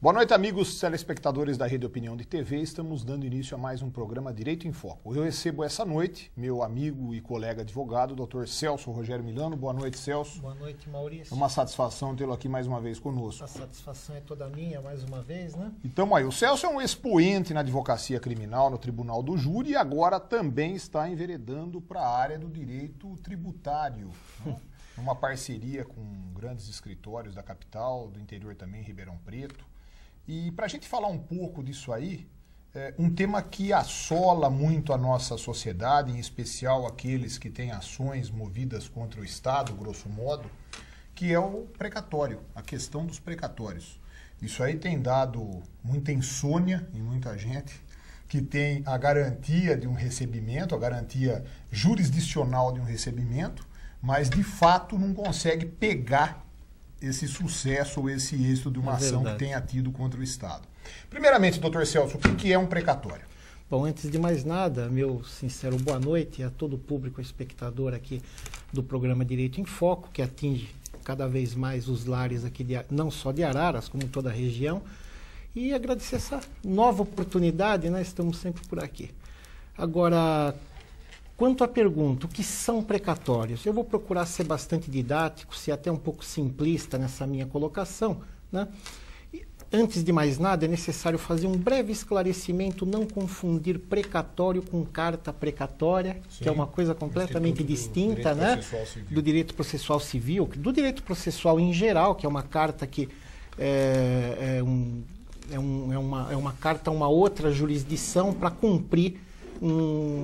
Boa noite, amigos telespectadores da Rede Opinião de TV. Estamos dando início a mais um programa Direito em Foco. Eu recebo essa noite meu amigo e colega advogado, Dr. Celso Rogério Milano. Boa noite, Celso. Boa noite, Maurício. É uma satisfação tê-lo aqui mais uma vez conosco. A satisfação é toda minha, mais uma vez, né? Então, aí, o Celso é um expoente na advocacia criminal, no Tribunal do Júri, e agora também está enveredando para a área do direito tributário, né? Uma parceria com grandes escritórios da capital, do interior também, Ribeirão Preto. E para a gente falar um pouco disso aí, um tema que assola muito a nossa sociedade, em especial aqueles que têm ações movidas contra o Estado, grosso modo, que é o precatório, a questão dos precatórios. Isso aí tem dado muita insônia em muita gente, que tem a garantia de um recebimento, a garantia jurisdicional de um recebimento, mas de fato não consegue pegar esse sucesso ou esse êxito de uma ação que tenha tido contra o Estado. Primeiramente, doutor Celso, o que é um precatório? Bom, antes de mais nada, meu sincero boa noite a todo o público espectador aqui do programa Direito em Foco, que atinge cada vez mais os lares aqui, não só de Araras, como toda a região, e agradecer essa nova oportunidade, né? Estamos sempre por aqui. Agora, quanto à pergunta, o que são precatórios? Eu vou procurar ser bastante didático, ser até um pouco simplista nessa minha colocação, né? E, antes de mais nada, é necessário fazer um breve esclarecimento, não confundir precatório com carta precatória, sim, que é uma coisa completamente distinta, né? Do direito processual civil, do direito processual em geral, que é uma carta que é uma carta a uma outra jurisdição para cumprir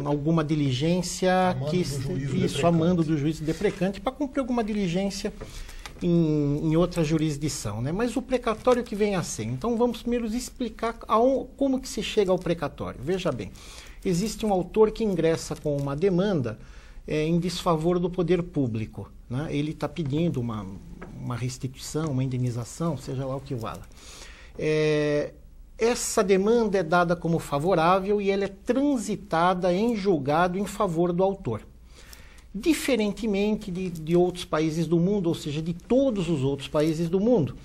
alguma diligência a mando do juiz deprecante para cumprir alguma diligência em outra jurisdição, né? Mas o precatório que vem a ser. Então vamos primeiro explicar como que se chega ao precatório. Veja bem, existe um autor que ingressa com uma demanda em desfavor do poder público, né? Ele está pedindo uma restituição, uma indenização, seja lá o que vala. Essa demanda é dada como favorável e ela é transitada em julgado em favor do autor. Diferentemente de outros países do mundo, ou seja, de todos os outros países do mundo,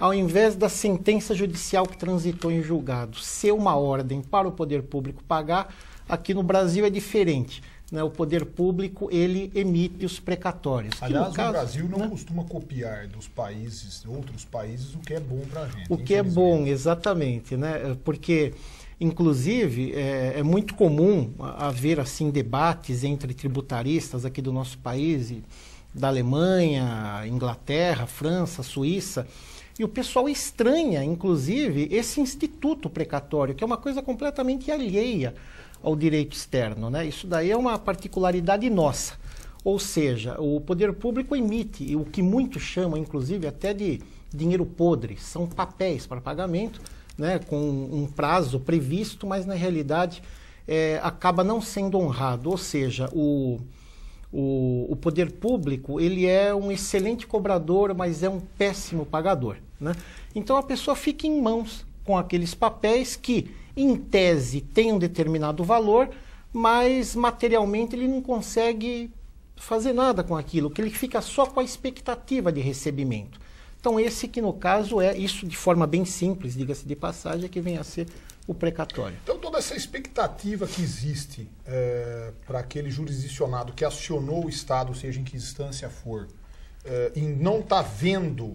ao invés da sentença judicial que transitou em julgado ser uma ordem para o poder público pagar, aqui no Brasil é diferente. O poder público, ele emite os precatórios. Aliás, o Brasil não costuma copiar dos outros países, o que é bom para a gente. O que é bom, exatamente, né? Porque, inclusive, é muito comum haver assim debates entre tributaristas aqui do nosso país, da Alemanha, Inglaterra, França, Suíça, e o pessoal estranha, inclusive, esse instituto precatório, que é uma coisa completamente alheia ao direito externo, né? Isso daí é uma particularidade nossa. Ou seja, o poder público emite o que muitos chamam, inclusive, até de dinheiro podre. São papéis para pagamento, né? Com um prazo previsto, mas na realidade acaba não sendo honrado. Ou seja, o poder público, ele é um excelente cobrador, mas é um péssimo pagador, né? Então a pessoa fica em mãos com aqueles papéis que, em tese, tem um determinado valor, mas materialmente ele não consegue fazer nada com aquilo, que ele fica só com a expectativa de recebimento. Então esse que no caso isso de forma bem simples, diga-se de passagem, que vem a ser o precatório. Então toda essa expectativa que existe para aquele jurisdicionado que acionou o Estado, seja em que instância for, em não estar vendo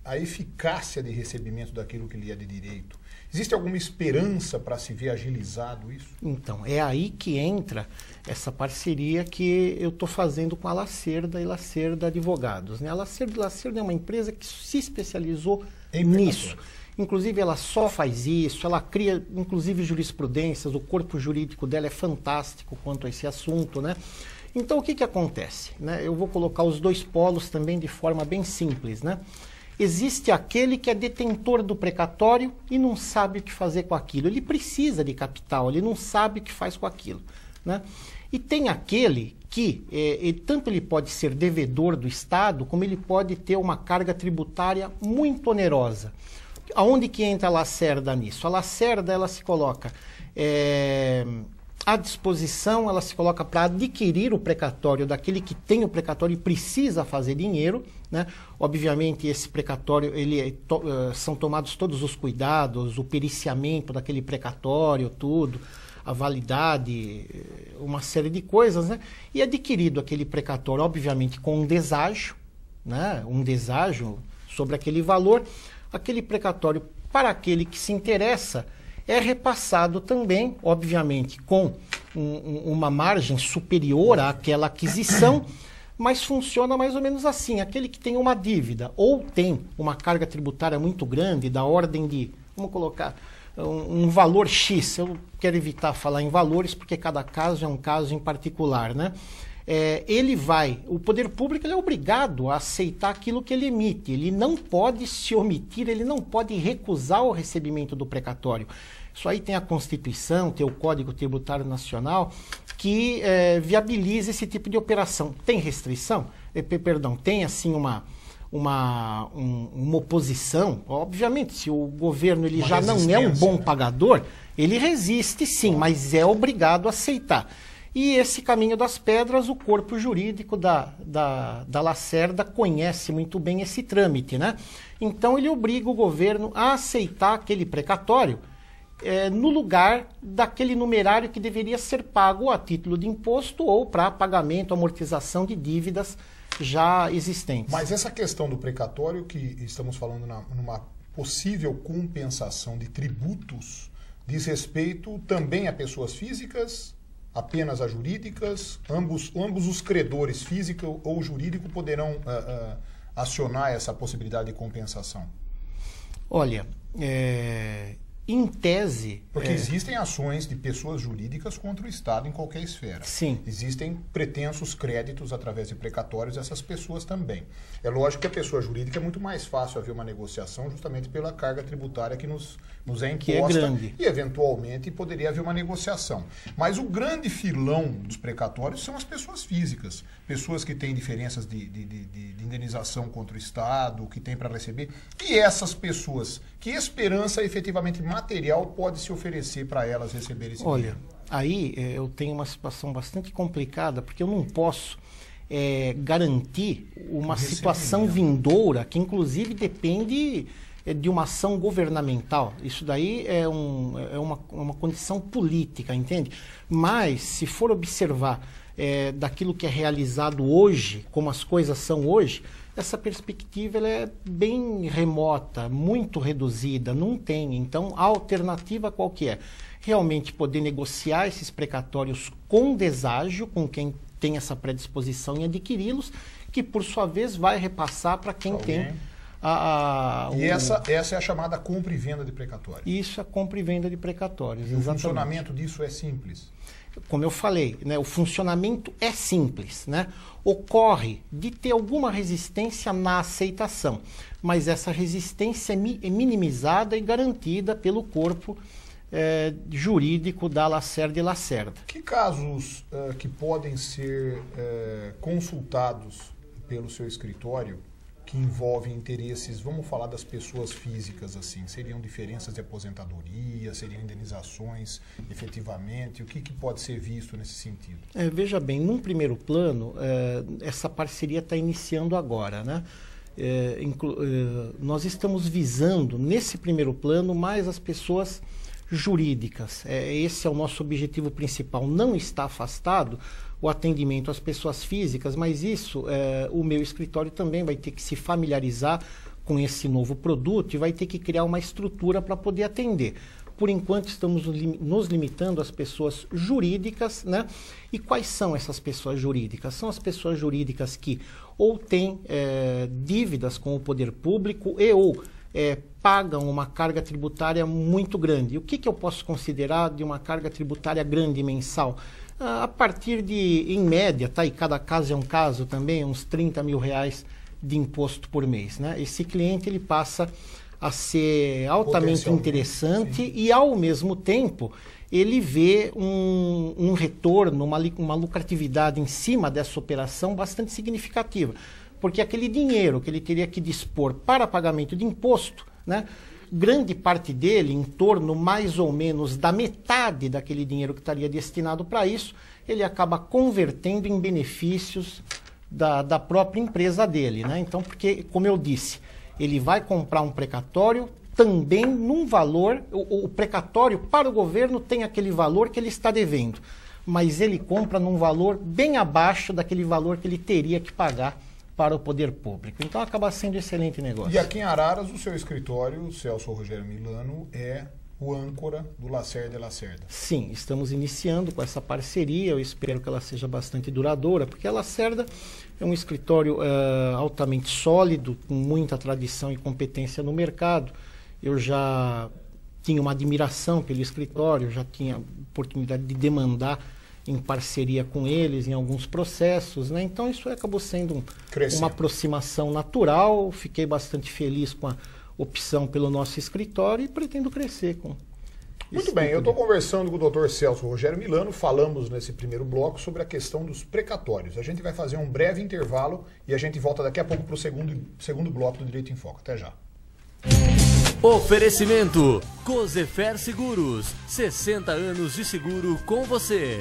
a eficácia de recebimento daquilo que lhe é de direito, existe alguma esperança para se ver agilizado isso? Então, é aí que entra essa parceria que eu estou fazendo com a Lacerda e Lacerda Advogados, né? A Lacerda é uma empresa que se especializou nisso. Inclusive, ela só faz isso, ela cria, inclusive, jurisprudências, o corpo jurídico dela é fantástico quanto a esse assunto, né? Então, o que acontece, né? Eu vou colocar os dois polos também de forma bem simples, né? Existe aquele que é detentor do precatório e não sabe o que fazer com aquilo. Ele precisa de capital, ele não sabe o que faz com aquilo, né? E tem aquele que, tanto ele pode ser devedor do Estado, como ele pode ter uma carga tributária muito onerosa. Aonde que entra a Lacerda nisso? A Lacerda, ela se coloca à disposição, ela se coloca para adquirir o precatório daquele que tem o precatório e precisa fazer dinheiro, né? Obviamente, esse precatório, são tomados todos os cuidados, o periciamento daquele precatório, tudo, a validade, uma série de coisas, né? E adquirido aquele precatório, obviamente, com um deságio, né? Um deságio sobre aquele valor, aquele precatório, para aquele que se interessa, é repassado também, obviamente, com uma margem superior àquela aquisição, mas funciona mais ou menos assim. Aquele que tem uma dívida ou tem uma carga tributária muito grande, da ordem de, vamos colocar, um valor X. Eu quero evitar falar em valores, porque cada caso é um caso em particular, né? O poder público ele é obrigado a aceitar aquilo que ele emite. Ele não pode se omitir, ele não pode recusar o recebimento do precatório. Isso aí tem a Constituição, tem o Código Tributário Nacional, que viabiliza esse tipo de operação. Tem restrição? Tem assim uma oposição. Obviamente, se o governo ele já não é um bom pagador, ele resiste sim, mas é obrigado a aceitar. E esse caminho das pedras, o corpo jurídico da Lacerda conhece muito bem esse trâmite, né? Então ele obriga o governo a aceitar aquele precatório no lugar daquele numerário que deveria ser pago a título de imposto ou para pagamento, amortização de dívidas já existentes. Mas essa questão do precatório, que estamos falando numa possível compensação de tributos, diz respeito também a pessoas físicas, apenas a jurídicas? Ambos os credores, físico ou jurídico, poderão acionar essa possibilidade de compensação? Olha, em tese... Porque existem ações de pessoas jurídicas contra o Estado em qualquer esfera. Sim. Existem pretensos créditos através de precatórios dessas pessoas também. É lógico que a pessoa jurídica é muito mais fácil haver uma negociação justamente pela carga tributária que nos é imposta. Que é grande. E, eventualmente, poderia haver uma negociação. Mas o grande filão dos precatórios são as pessoas físicas. Pessoas que têm diferenças de indenização contra o Estado, que têm para receber. E essas pessoas, que esperança efetivamente material pode se oferecer para elas receberem esse dinheiro? Aí eu tenho uma situação bastante complicada, porque eu não posso garantir uma situação vindoura, que inclusive depende de uma ação governamental. Isso daí é uma condição política, entende? Mas, se for observar daquilo que é realizado hoje, como as coisas são hoje, essa perspectiva ela é bem remota, muito reduzida, não tem. Então, a alternativa qual que é? Realmente poder negociar esses precatórios com deságio, com quem tem essa predisposição em adquiri-los, que por sua vez vai repassar para quem tem essa é a chamada compra e venda de precatórios. Isso é compra e venda de precatórios. E o funcionamento disso é simples? Como eu falei, né, o funcionamento é simples, né? Ocorre de ter alguma resistência na aceitação, mas essa resistência é minimizada e garantida pelo corpo jurídico da Lacerda e Lacerda. Que casos que podem ser consultados pelo seu escritório que envolvem interesses, vamos falar das pessoas físicas, assim, seriam diferenças de aposentadoria, seriam indenizações efetivamente? O que pode ser visto nesse sentido? Veja bem, num primeiro plano, essa parceria está iniciando agora, né? Nós estamos visando, nesse primeiro plano, mais as pessoas jurídicas. Esse é o nosso objetivo principal. Não está afastado o atendimento às pessoas físicas, mas isso, o meu escritório também vai ter que se familiarizar com esse novo produto e vai ter que criar uma estrutura para poder atender. Por enquanto, estamos nos limitando às pessoas jurídicas, né? E quais são essas pessoas jurídicas? São as pessoas jurídicas que ou têm dívidas com o poder público ou pagam uma carga tributária muito grande. O que eu posso considerar de uma carga tributária grande mensal? A partir de, em média, tá? E cada caso é um caso também, uns R$30 mil de imposto por mês, né? Esse cliente ele passa a ser altamente interessante, sim, e, ao mesmo tempo, ele vê um retorno, uma lucratividade em cima dessa operação bastante significativa. Porque aquele dinheiro que ele teria que dispor para pagamento de imposto, né, grande parte dele, em torno mais ou menos da metade daquele dinheiro que estaria destinado para isso, ele acaba convertendo em benefícios da própria empresa dele, né? Então, porque, como eu disse, ele vai comprar um precatório também num valor, o precatório para o governo tem aquele valor que ele está devendo, mas ele compra num valor bem abaixo daquele valor que ele teria que pagar para o poder público. Então acaba sendo um excelente negócio. E aqui em Araras, o seu escritório, o Celso Rogério Milano, é o âncora do Lacerda e Lacerda. Sim, estamos iniciando com essa parceria, eu espero que ela seja bastante duradoura, porque a Lacerda é um escritório altamente sólido, com muita tradição e competência no mercado. Eu já tinha uma admiração pelo escritório, já tinha oportunidade de demandar em parceria com eles em alguns processos, né? Então isso acabou sendo uma aproximação natural, fiquei bastante feliz com a opção pelo nosso escritório e pretendo crescer com Muito bem, eu estou conversando com o Dr. Celso Rogério Milano, falamos nesse primeiro bloco sobre a questão dos precatórios. A gente vai fazer um breve intervalo e a gente volta daqui a pouco para o segundo bloco do Direito em Foco. Até já. Oferecimento Cozefer Seguros, 60 anos de seguro com você.